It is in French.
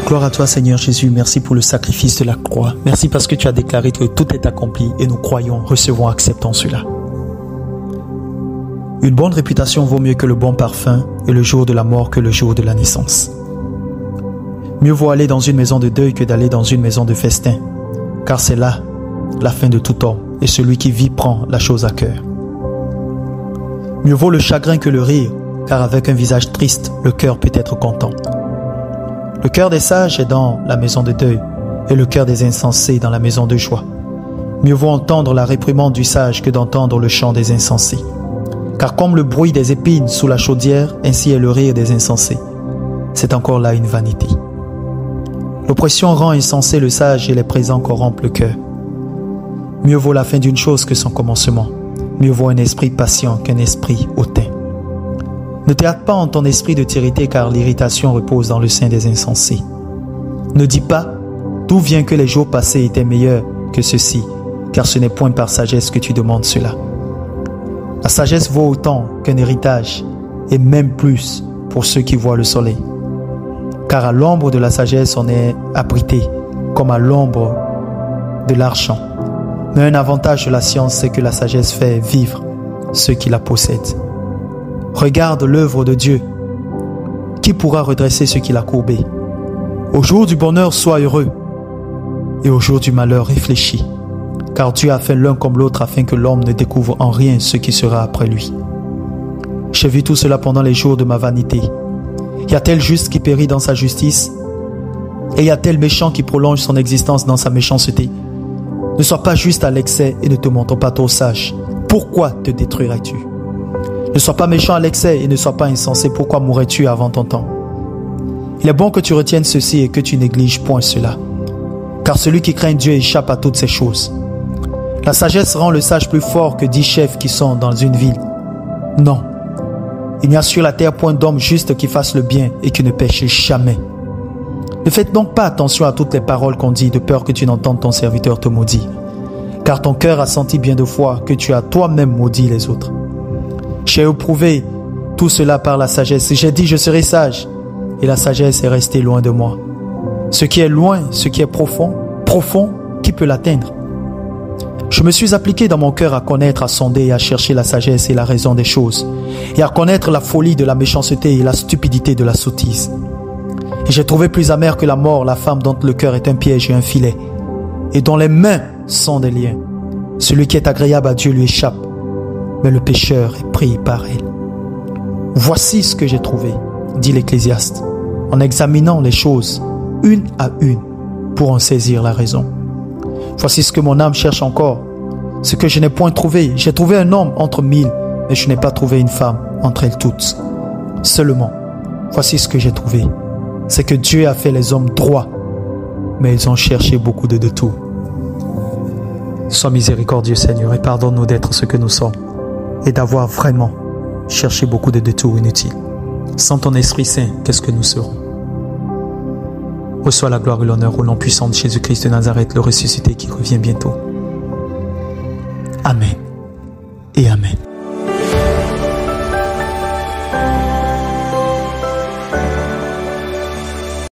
Gloire à toi Seigneur Jésus, merci pour le sacrifice de la croix. Merci parce que tu as déclaré que tout est accompli et nous croyons, recevons, acceptons cela. Une bonne réputation vaut mieux que le bon parfum et le jour de la mort que le jour de la naissance. Mieux vaut aller dans une maison de deuil que d'aller dans une maison de festin, car c'est là la fin de tout homme et celui qui vit prend la chose à cœur. Mieux vaut le chagrin que le rire, car avec un visage triste, le cœur peut être content. Le cœur des sages est dans la maison de deuil et le cœur des insensés dans la maison de joie. Mieux vaut entendre la réprimande du sage que d'entendre le chant des insensés. Car comme le bruit des épines sous la chaudière, ainsi est le rire des insensés. C'est encore là une vanité. L'oppression rend insensé le sage et les présents corrompent le cœur. Mieux vaut la fin d'une chose que son commencement. Mieux vaut un esprit patient qu'un esprit hautain. Ne te hâte pas en ton esprit de t'irriter car l'irritation repose dans le sein des insensés. Ne dis pas d'où vient que les jours passés étaient meilleurs que ceux-ci, car ce n'est point par sagesse que tu demandes cela. La sagesse vaut autant qu'un héritage et même plus pour ceux qui voient le soleil. Car à l'ombre de la sagesse on est abrité comme à l'ombre de l'argent. Mais un avantage de la science c'est que la sagesse fait vivre ceux qui la possèdent. Regarde l'œuvre de Dieu. Qui pourra redresser ceux qu'il a courbés? Au jour du bonheur, sois heureux. Et au jour du malheur, réfléchis. Car Dieu a fait l'un comme l'autre afin que l'homme ne découvre en rien ce qui sera après lui. J'ai vu tout cela pendant les jours de ma vanité. Y a-t-il juste qui périt dans sa justice? Et y a-t-il méchant qui prolonge son existence dans sa méchanceté? Ne sois pas juste à l'excès et ne te montre pas trop sage. Pourquoi te détruirais-tu? Ne sois pas méchant à l'excès et ne sois pas insensé. Pourquoi mourrais-tu avant ton temps? Il est bon que tu retiennes ceci et que tu négliges point cela. Car celui qui craint Dieu échappe à toutes ces choses. La sagesse rend le sage plus fort que 10 chefs qui sont dans une ville. Non. Il n'y a sur la terre point d'homme juste qui fasse le bien et qui ne pêche jamais. Ne faites donc pas attention à toutes les paroles qu'on dit de peur que tu n'entendes ton serviteur te maudire. Car ton cœur a senti bien de fois que tu as toi-même maudit les autres. J'ai éprouvé tout cela par la sagesse. J'ai dit je serai sage. Et la sagesse est restée loin de moi. Ce qui est loin, ce qui est profond, qui peut l'atteindre? Je me suis appliqué dans mon cœur à connaître, à sonder et à chercher la sagesse et la raison des choses. Et à connaître la folie de la méchanceté et la stupidité de la sottise. Et j'ai trouvé plus amer que la mort la femme dont le cœur est un piège et un filet. Et dont les mains sont des liens. Celui qui est agréable à Dieu lui échappe. Mais le pécheur est pris par elle. Voici ce que j'ai trouvé, dit l'Ecclésiaste, en examinant les choses une à une pour en saisir la raison. Voici ce que mon âme cherche encore, ce que je n'ai point trouvé. J'ai trouvé un homme entre 1000, mais je n'ai pas trouvé une femme entre elles toutes. Seulement, voici ce que j'ai trouvé, c'est que Dieu a fait les hommes droits, mais ils ont cherché beaucoup de détours. Sois miséricordieux Seigneur et pardonne-nous d'être ce que nous sommes. Et d'avoir vraiment cherché beaucoup de détours inutiles. Sans ton Esprit Saint, qu'est-ce que nous serons? Reçois la gloire et l'honneur au nom puissant de Jésus-Christ de Nazareth, le ressuscité qui revient bientôt. Amen et Amen.